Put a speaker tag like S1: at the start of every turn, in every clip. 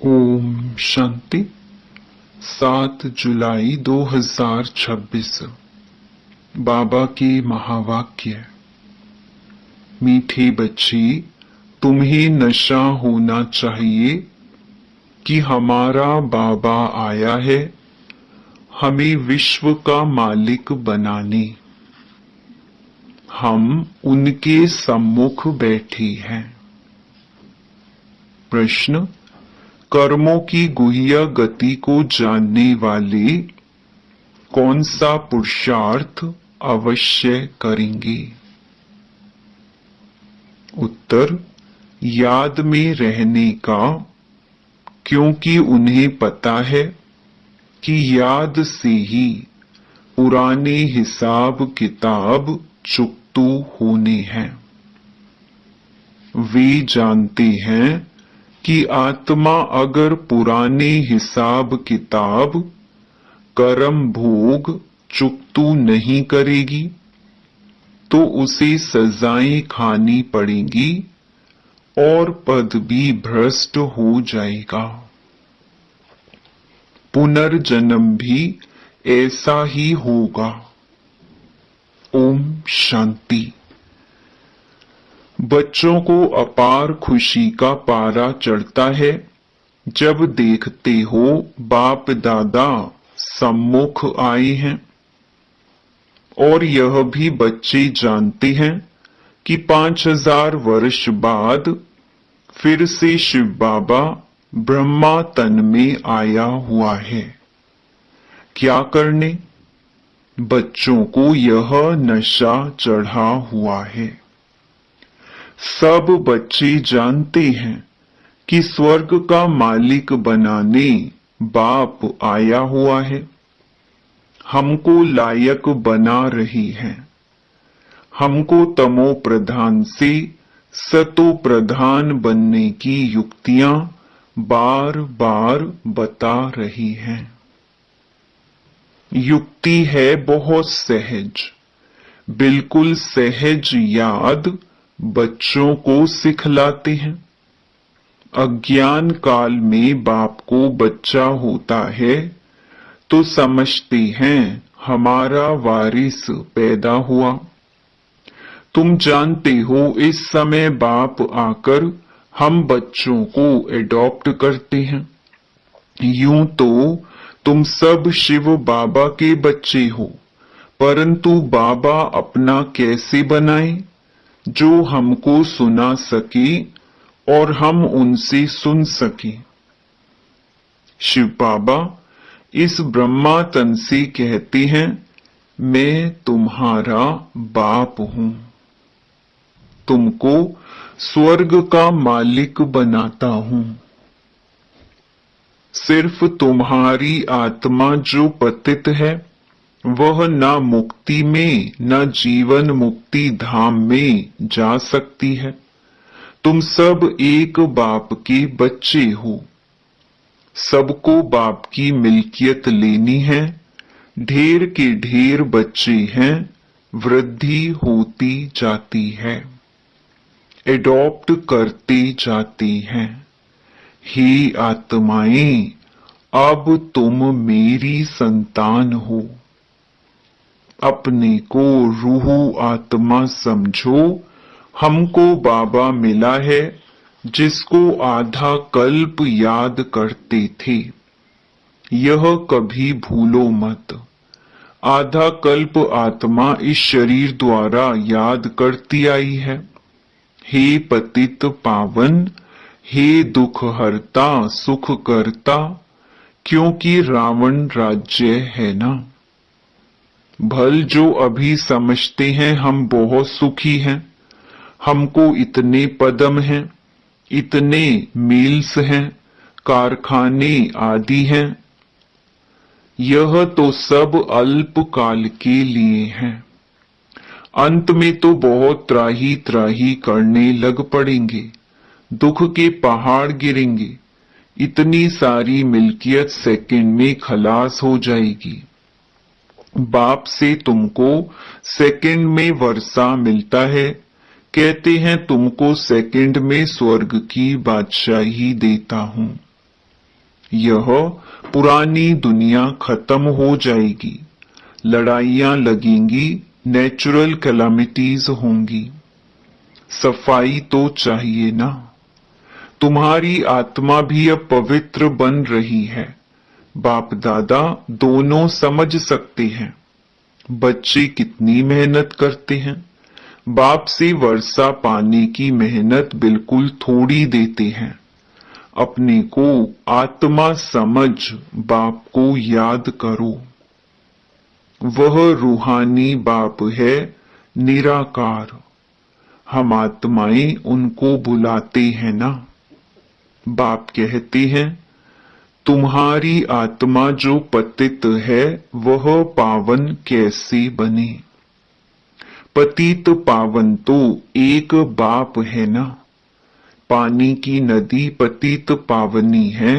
S1: ओम शांति। 7 जुलाई 2026। बाबा के महावाक्य। मीठे बच्चे, तुम्हें नशा होना चाहिए कि हमारा बाबा आया है हमें विश्व का मालिक बनाने। हम उनके सम्मुख बैठे हैं। प्रश्न: कर्मों की गुह्य गति को जानने वाले कौन सा पुरुषार्थ अवश्य करेंगे? उत्तर: याद में रहने का, क्योंकि उन्हें पता है कि याद से ही पुराने हिसाब किताब चुकतू होने हैं। वे जानते हैं कि आत्मा अगर पुराने हिसाब किताब कर्म भोग चुकतू नहीं करेगी तो उसे सजाएं खानी पड़ेंगी और पद भी भ्रष्ट हो जाएगा। पुनर्जन्म भी ऐसा ही होगा। ओम शांति। बच्चों को अपार खुशी का पारा चढ़ता है जब देखते हो बाप दादा सम्मुख आए हैं, और यह भी बच्चे जानते हैं कि 5000 वर्ष बाद फिर से शिव बाबा ब्रह्मा तन में आया हुआ है। क्या करने? बच्चों को यह नशा चढ़ा हुआ है। सब बच्चे जानते हैं कि स्वर्ग का मालिक बनाने बाप आया हुआ है, हमको लायक बना रही है, हमको तमो प्रधान से सतो प्रधान बनने की युक्तियां बार बार बता रही हैं। युक्ति है बहुत सहज, बिल्कुल सहज याद बच्चों को सिखलाते हैं। अज्ञान काल में बाप को बच्चा होता है तो समझते हैं हमारा वारिस पैदा हुआ। तुम जानते हो इस समय बाप आकर हम बच्चों को एडॉप्ट करते हैं। यूं तो तुम सब शिव बाबा के बच्चे हो, परंतु बाबा अपना कैसे बनाए जो हमको सुना सके और हम उनसे सुन सके। शिव बाबा इस ब्रह्मा तन से कहते हैं, मैं तुम्हारा बाप हूं, तुमको स्वर्ग का मालिक बनाता हूं। सिर्फ तुम्हारी आत्मा जो पतित है वह न मुक्ति में न जीवन मुक्ति धाम में जा सकती है। तुम सब एक बाप के बच्चे हो। सबको बाप की मिल्कियत लेनी है। ढेर के ढेर बच्चे हैं, वृद्धि होती जाती है, एडॉप्ट करते जाते हैं। हे आत्माएं, अब तुम मेरी संतान हो। अपने को रूह आत्मा समझो। हमको बाबा मिला है जिसको आधा कल्प याद करते थे। यह कभी भूलो मत। आधा कल्प आत्मा इस शरीर द्वारा याद करती आई है। हे पतित पावन, हे दुख हरता सुख करता, क्योंकि रावण राज्य है ना। भल जो अभी समझते हैं हम बहुत सुखी हैं, हमको इतने पदम हैं, इतने मिल्स हैं, कारखाने आदि हैं, यह तो सब अल्प काल के लिए हैं। अंत में तो बहुत त्राही त्राही करने लग पड़ेंगे, दुख के पहाड़ गिरेंगे, इतनी सारी मिल्कियत सेकंड में खलास हो जाएगी। बाप से तुमको सेकंड में वर्षा मिलता है, कहते हैं तुमको सेकंड में स्वर्ग की बादशाही देता हूं। यह पुरानी दुनिया खत्म हो जाएगी, लड़ाइयां लगेंगी, नेचुरल कैलामिटीज होंगी। सफाई तो चाहिए ना। तुम्हारी आत्मा भी अब पवित्र बन रही है। बाप दादा दोनों समझ सकते हैं। बच्चे कितनी मेहनत करते हैं। बाप से वर्षा पाने की मेहनत बिल्कुल थोड़ी देते हैं। अपने को आत्मा समझ बाप को याद करो। वह रूहानी बाप है, निराकार। हम आत्माएं उनको बुलाते हैं ना। बाप कहते हैं, तुम्हारी आत्मा जो पतित है वह पावन कैसे बने। पतित पावन तो एक बाप है ना। पानी की नदी पतित पावनी है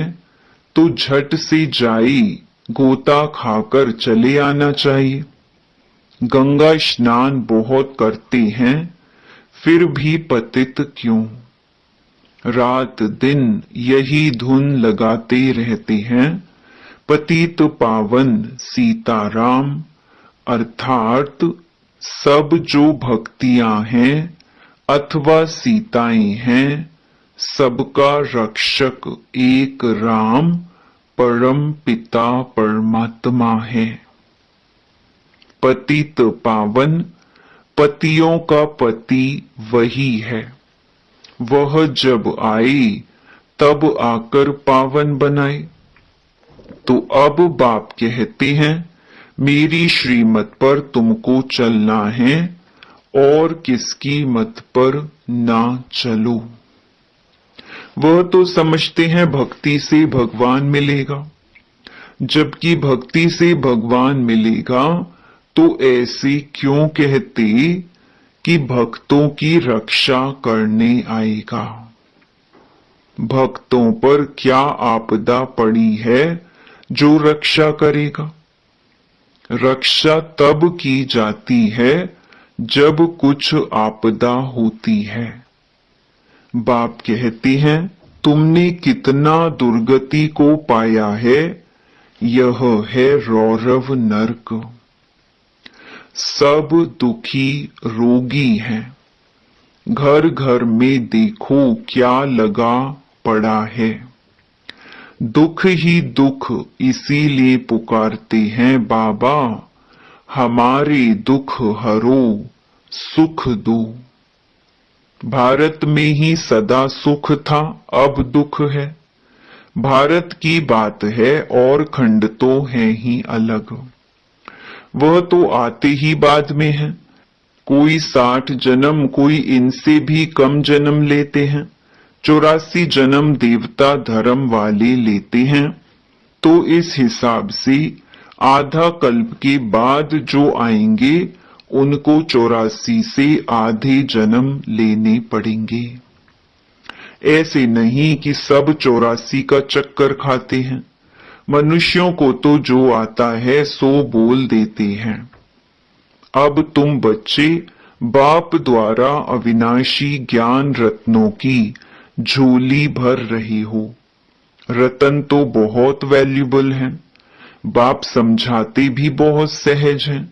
S1: तो झट से जाई गोता खाकर चले आना चाहिए। गंगा स्नान बहुत करते हैं, फिर भी पतित क्यों। रात दिन यही धुन लगाते रहते हैं। पतित पावन सीताराम अर्थात सब जो भक्तियां हैं अथवा सीताएं हैं, सबका रक्षक एक राम परम पिता परमात्मा है। पतित पावन पतियों का पति वही है। वह जब आए तब आकर पावन बनाए। तो अब बाप कहते हैं, मेरी श्रीमत पर तुमको चलना है और किसकी मत पर ना चलो। वह तो समझते हैं भक्ति से भगवान मिलेगा, जबकि भक्ति से भगवान मिलेगा तो ऐसे क्यों कहते कि भक्तों की रक्षा करने आएगा। भक्तों पर क्या आपदा पड़ी है जो रक्षा करेगा। रक्षा तब की जाती है जब कुछ आपदा होती है। बाप कहते हैं, तुमने कितना दुर्गति को पाया है। यह है रौरव नरक। सब दुखी रोगी हैं। घर घर में देखो क्या लगा पड़ा है। दुख ही दुख इसीलिए पुकारते हैं, बाबा हमारे दुख हरो सुख दो। भारत में ही सदा सुख था, अब दुख है। भारत की बात है और खंड तो है ही अलग। वह तो आते ही बाद में है। कोई 60 जन्म, कोई इनसे भी कम जन्म लेते हैं। 84 जन्म देवता धर्म वाले लेते हैं। तो इस हिसाब से आधा कल्प के बाद जो आएंगे उनको 84 से आधे जन्म लेने पड़ेंगे। ऐसे नहीं कि सब 84 का चक्कर खाते हैं। मनुष्यों को तो जो आता है सो बोल देते हैं। अब तुम बच्चे बाप द्वारा अविनाशी ज्ञान रत्नों की झोली भर रहे हो। रतन तो बहुत वैल्यूबल हैं। बाप समझाते भी बहुत सहज हैं।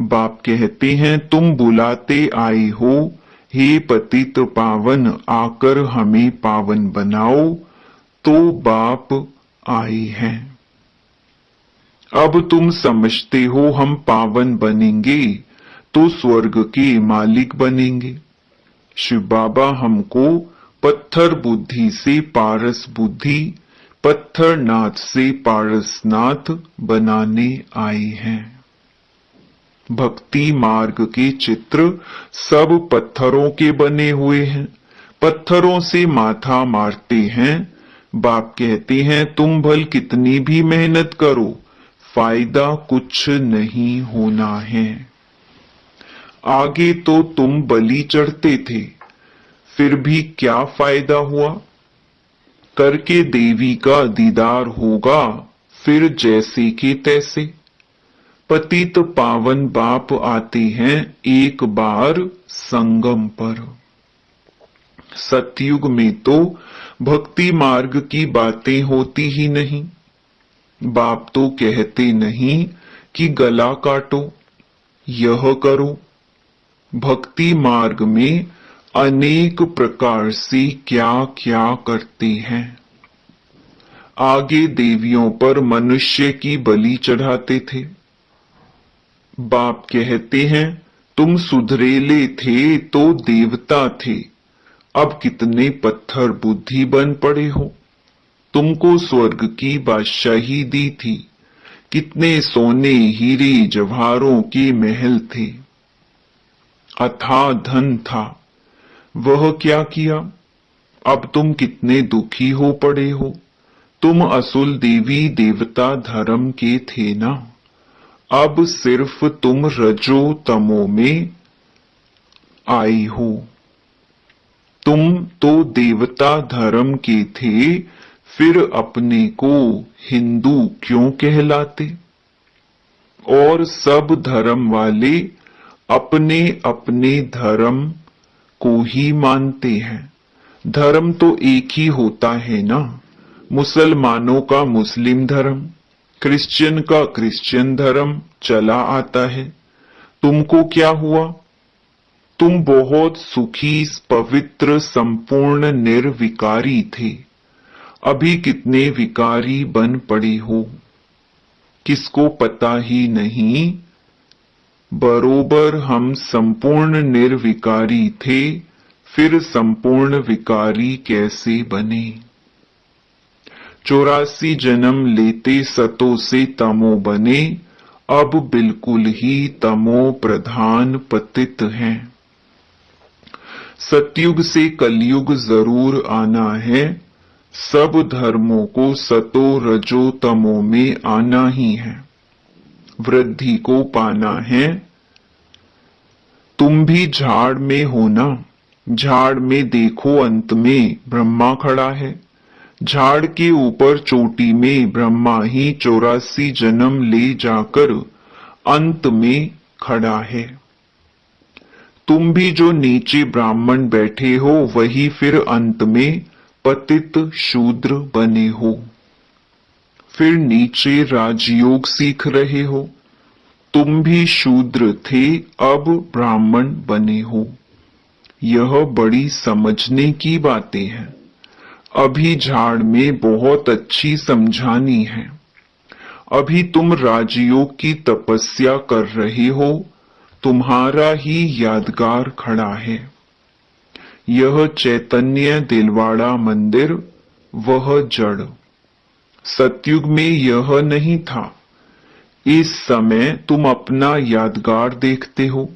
S1: बाप कहते हैं, तुम बुलाते आए हो, हे पतित पावन आकर हमें पावन बनाओ। तो बाप आए हैं। अब तुम समझते हो हम पावन बनेंगे तो स्वर्ग के मालिक बनेंगे। शिव बाबा हमको पत्थर बुद्धि से पारस बुद्धि, पत्थर नाथ से पारसनाथ बनाने आए हैं। भक्ति मार्ग के चित्र सब पत्थरों के बने हुए हैं। पत्थरों से माथा मारते हैं। बाप कहते हैं, तुम भल कितनी भी मेहनत करो, फायदा कुछ नहीं होना है। आगे तो तुम बलि चढ़ते थे, फिर भी क्या फायदा हुआ। करके देवी का दीदार होगा, फिर जैसे के तैसे। पतित पावन बाप आते हैं एक बार संगम पर। सतयुग में तो भक्ति मार्ग की बातें होती ही नहीं। बाप तो कहते नहीं कि गला काटो, यह करो। भक्ति मार्ग में अनेक प्रकार से क्या क्या करते हैं। आगे देवियों पर मनुष्य की बलि चढ़ाते थे। बाप कहते हैं तुम सुधरेले थे तो देवता थे, अब कितने पत्थर बुद्धि बन पड़े हो। तुमको स्वर्ग की बादशाही दी थी, कितने सोने हीरे जवाहरों के महल थे, अथाह धन था, वह क्या किया। अब तुम कितने दुखी हो पड़े हो। तुम असुल देवी देवता धर्म के थे ना, अब सिर्फ तुम रजो तमो में आई हो। तुम तो देवता धर्म के थे, फिर अपने को हिंदू क्यों कहलाते। और सब धर्म वाले अपने अपने धर्म को ही मानते हैं। धर्म तो एक ही होता है ना, मुसलमानों का मुस्लिम धर्म, क्रिश्चियन का क्रिश्चियन धर्म चला आता है। तुमको क्या हुआ। तुम बहुत सुखी पवित्र संपूर्ण निर्विकारी थे, अभी कितने विकारी बन पड़े हो, किसको पता ही नहीं। बरोबर हम संपूर्ण निर्विकारी थे, फिर संपूर्ण विकारी कैसे बने। 84 जन्म लेते सतो से तमो बने, अब बिल्कुल ही तमो प्रधान पतित हैं। सतयुग से कलयुग जरूर आना है, सब धर्मों को सतो रजो तमो में आना ही है, वृद्धि को पाना है। तुम भी झाड़ में हो ना, झाड़ में देखो अंत में ब्रह्मा खड़ा है। झाड़ के ऊपर चोटी में ब्रह्मा ही 84 जन्म ले जाकर अंत में खड़ा है। तुम भी जो नीचे ब्राह्मण बैठे हो, वही फिर अंत में पतित शूद्र बने हो। फिर नीचे राजयोग सीख रहे हो। तुम भी शूद्र थे, अब ब्राह्मण बने हो। यह बड़ी समझने की बातें हैं। अभी झाड़ में बहुत अच्छी समझानी है। अभी तुम राजयोग की तपस्या कर रहे हो, तुम्हारा ही यादगार खड़ा है। यह चैतन्य दिलवाड़ा मंदिर, वह जड़। सतयुग में यह नहीं था। इस समय तुम अपना यादगार देखते हो।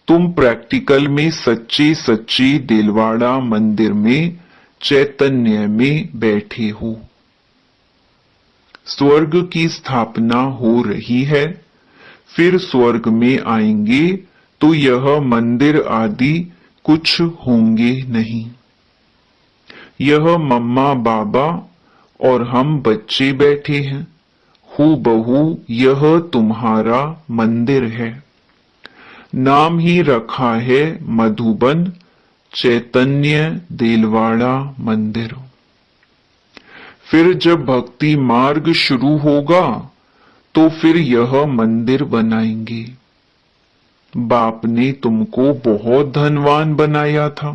S1: तुम प्रैक्टिकल में सच्चे सच्चे दिलवाड़ा मंदिर में चैतन्य में बैठे हो। स्वर्ग की स्थापना हो रही है, फिर स्वर्ग में आएंगे तो यह मंदिर आदि कुछ होंगे नहीं। यह मम्मा बाबा और हम बच्चे बैठे हैं, हूबहू यह तुम्हारा मंदिर है। नाम ही रखा है मधुबन चैतन्य दिलवाड़ा मंदिर। फिर जब भक्ति मार्ग शुरू होगा तो फिर यह मंदिर बनाएंगे। बाप ने तुमको बहुत धनवान बनाया था,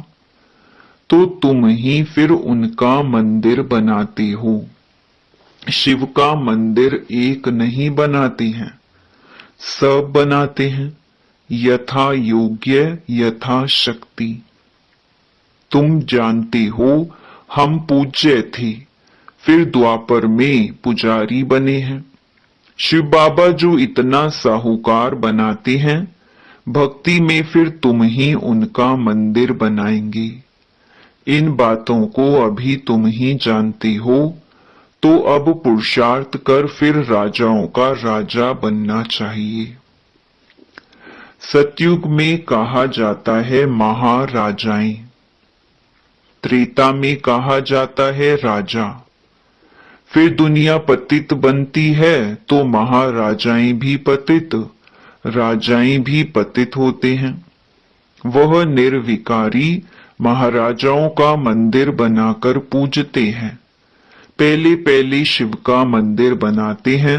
S1: तो तुम ही फिर उनका मंदिर बनाते हो। शिव का मंदिर एक नहीं बनाते हैं, सब बनाते हैं, यथा योग्य यथा शक्ति। तुम जानते हो हम पूज्य थे, फिर द्वापर में पुजारी बने हैं। शिव बाबा जो इतना साहूकार बनाते हैं, भक्ति में फिर तुम ही उनका मंदिर बनाएंगे। इन बातों को अभी तुम ही जानते हो, तो अब पुरुषार्थ कर फिर राजाओं का राजा बनना चाहिए। सतयुग में कहा जाता है महाराजाएं, त्रेता में कहा जाता है राजा। फिर दुनिया पतित बनती है तो महाराजाएं भी पतित, राजाएं भी पतित होते हैं। वह निर्विकारी महाराजाओं का मंदिर बनाकर पूजते हैं। पहले पहले शिव का मंदिर बनाते हैं,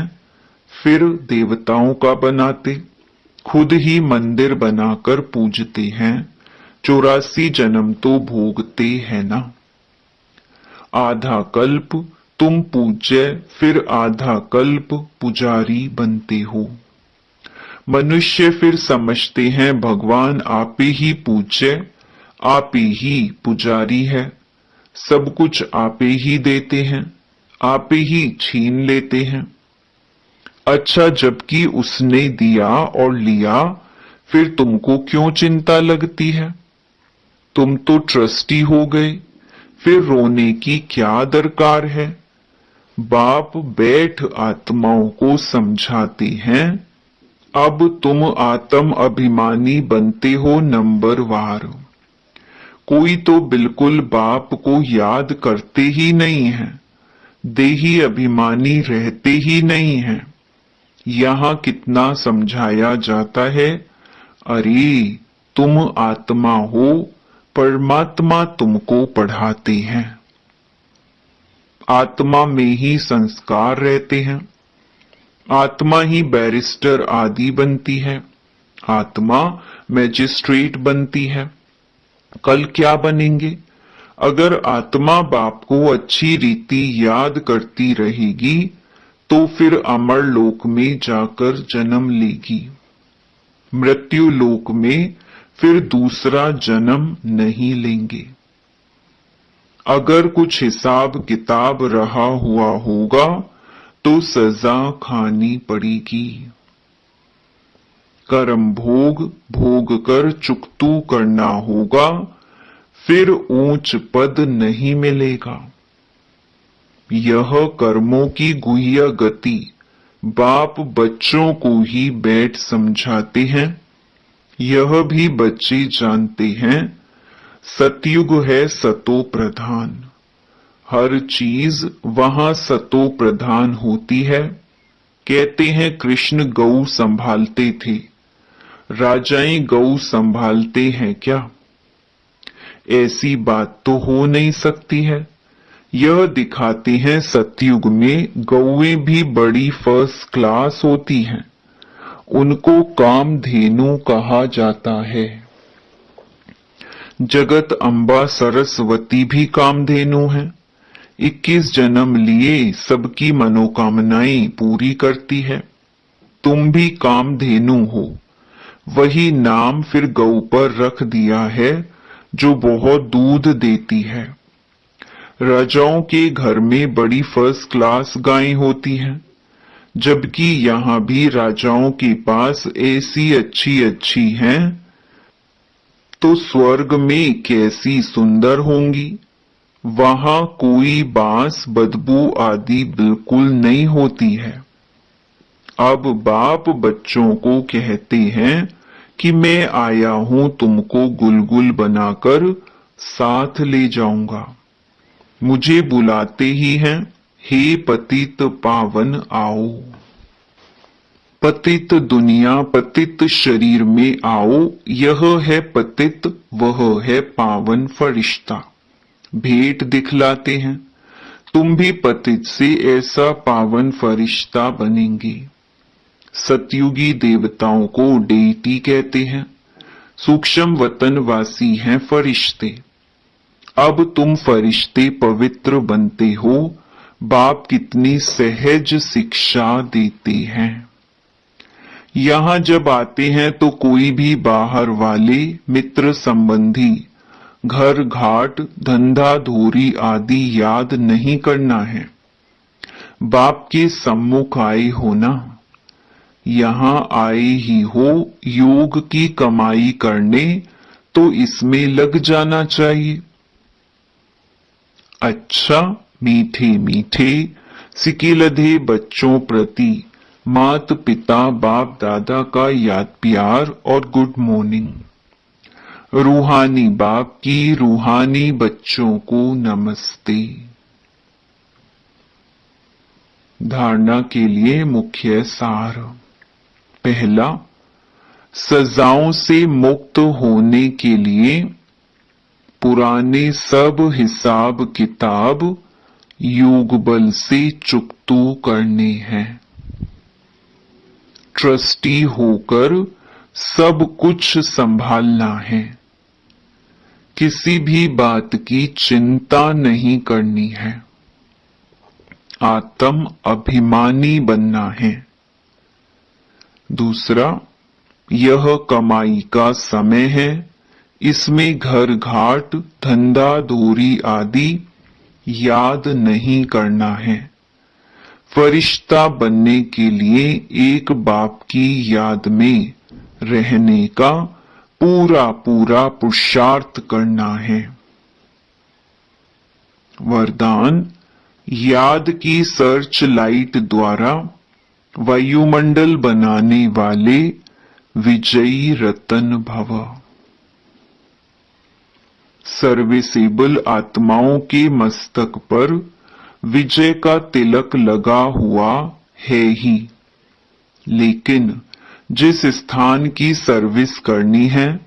S1: फिर देवताओं का बनाते, खुद ही मंदिर बनाकर पूजते हैं। 84 जन्म तो भोगते हैं ना। आधा कल्प तुम पूज्य, फिर आधा कल्प पुजारी बनते हो। मनुष्य फिर समझते हैं भगवान आप ही पूज्य, आप ही पुजारी है, सब कुछ आप ही देते हैं, आप ही छीन लेते हैं। अच्छा, जबकि उसने दिया और लिया, फिर तुमको क्यों चिंता लगती है? तुम तो ट्रस्टी हो गए, फिर रोने की क्या दरकार है? बाप बैठ आत्माओं को समझाते हैं, अब तुम आत्म अभिमानी बनते हो नंबरवार। कोई तो बिल्कुल बाप को याद करते ही नहीं है, देही अभिमानी रहते ही नहीं है। यहाँ कितना समझाया जाता है, अरे तुम आत्मा हो, परमात्मा तुमको पढ़ाते हैं। आत्मा में ही संस्कार रहते हैं, आत्मा ही बैरिस्टर आदि बनती है, आत्मा मैजिस्ट्रेट बनती है। कल क्या बनेंगे? अगर आत्मा बाप को अच्छी रीति याद करती रहेगी तो फिर अमर लोक में जाकर जन्म लेगी। मृत्यु लोक में फिर दूसरा जन्म नहीं लेंगे। अगर कुछ हिसाब किताब रहा हुआ होगा तो सजा खानी पड़ेगी। कर्म भोग भोग कर चुकतू करना होगा, फिर ऊंच पद नहीं मिलेगा। यह कर्मों की गुह्य गति बाप बच्चों को ही बैठ समझाते हैं। यह भी बच्चे जानते हैं, सतयुग है सतो प्रधान। हर चीज वहां सतो प्रधान होती है। कहते हैं कृष्ण गौ संभालते थे, राजाएं गौ संभालते हैं क्या? ऐसी बात तो हो नहीं सकती है। यह दिखाते हैं सतयुग में गौएं भी बड़ी फर्स्ट क्लास होती हैं। उनको कामधेनु कहा जाता है। जगत अम्बा सरस्वती भी कामधेनु है। 21 जन्म लिए सबकी मनोकामनाएं पूरी करती है। तुम भी कामधेनु हो। वही नाम फिर गौ पर रख दिया है जो बहुत दूध देती है। राजाओं के घर में बड़ी फर्स्ट क्लास गायें होती हैं, जबकि यहाँ भी राजाओं के पास ऐसी अच्छी अच्छी हैं, तो स्वर्ग में कैसी सुंदर होंगी। वहां कोई बांस बदबू आदि बिल्कुल नहीं होती है। अब बाप बच्चों को कहते हैं कि मैं आया हूं तुमको गुलगुल बनाकर साथ ले जाऊंगा। मुझे बुलाते ही हैं, हे पतित पावन आओ। पतित दुनिया पतित शरीर में आओ, यह है पतित वह है पावन फरिश्ता। भेंट दिखलाते हैं, तुम भी पतित से ऐसा पावन फरिश्ता बनेंगे। सतयुगी देवताओं को डेटी कहते हैं, सूक्ष्म वतनवासी हैं फरिश्ते। अब तुम फरिश्ते पवित्र बनते हो। बाप कितनी सहज शिक्षा देते हैं। यहाँ जब आते हैं तो कोई भी बाहर वाले मित्र संबंधी घर घाट धंधा धूरी आदि याद नहीं करना है। बाप के सम्मुख आए हो ना। यहाँ आए ही हो योग की कमाई करने, तो इसमें लग जाना चाहिए। अच्छा, मीठे मीठे सिकिलधे बच्चों प्रति मात पिता बाप दादा का याद प्यार और गुड मॉर्निंग। रूहानी बाप की रूहानी बच्चों को नमस्ते। धारणा के लिए मुख्य सार। पहला, सजाओं से मुक्त होने के लिए पुराने सब हिसाब किताब योग बल से चुकतू करने हैं। ट्रस्टी होकर सब कुछ संभालना है। किसी भी बात की चिंता नहीं करनी है। आत्म अभिमानी बनना है। दूसरा, यह कमाई का समय है। इसमें घर घाट धंधा धूरी आदि याद नहीं करना है। फरिश्ता बनने के लिए एक बाप की याद में रहने का पूरा पूरा पुरुषार्थ करना है। वरदान, याद की सर्च लाइट द्वारा वायुमंडल बनाने वाले विजयी रतन भव। सर्विसेबल आत्माओं के मस्तक पर विजय का तिलक लगा हुआ है ही, लेकिन जिस स्थान की सर्विस करनी है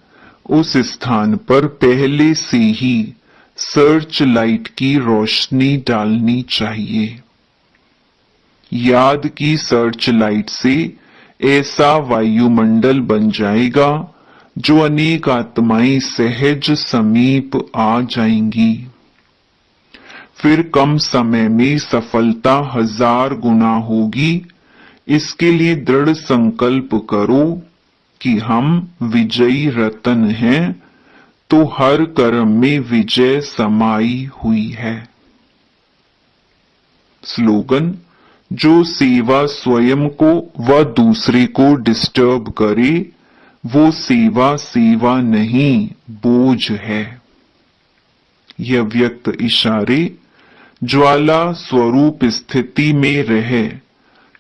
S1: उस स्थान पर पहले से ही सर्च लाइट की रोशनी डालनी चाहिए। याद की सर्च लाइट से ऐसा वायुमंडल बन जाएगा जो अनेक आत्माएं सहज समीप आ जाएंगी। फिर कम समय में सफलता 1000 गुना होगी। इसके लिए दृढ़ संकल्प करो कि हम विजयी रतन हैं, तो हर कर्म में विजय समाई हुई है। स्लोगन, जो सेवा स्वयं को व दूसरे को डिस्टर्ब करे वो सेवा सेवा नहीं, बोझ है। यह व्यक्त इशारे ज्वाला स्वरूप स्थिति में रहे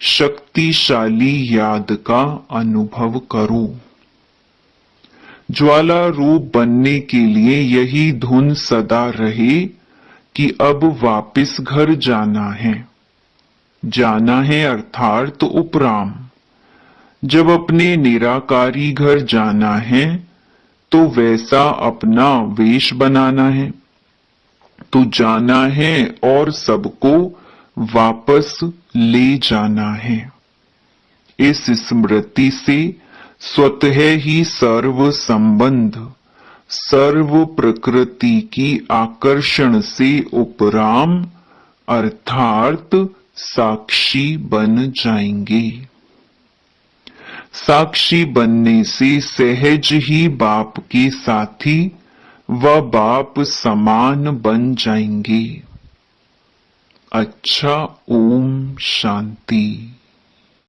S1: शक्तिशाली याद का अनुभव करो। ज्वाला रूप बनने के लिए यही धुन सदा रहे कि अब वापस घर जाना है। जाना है अर्थात उपराम। जब अपने निराकारी घर जाना है तो वैसा अपना वेश बनाना है, तो जाना है और सबको वापस ले जाना है। इस स्मृति से स्वतः ही सर्व संबंध सर्व प्रकृति की आकर्षण से उपराम अर्थात साक्षी बन जाएंगे। साक्षी बनने से सहज ही बाप के साथी व बाप समान बन जाएंगे। अच्छा, ओम शांति।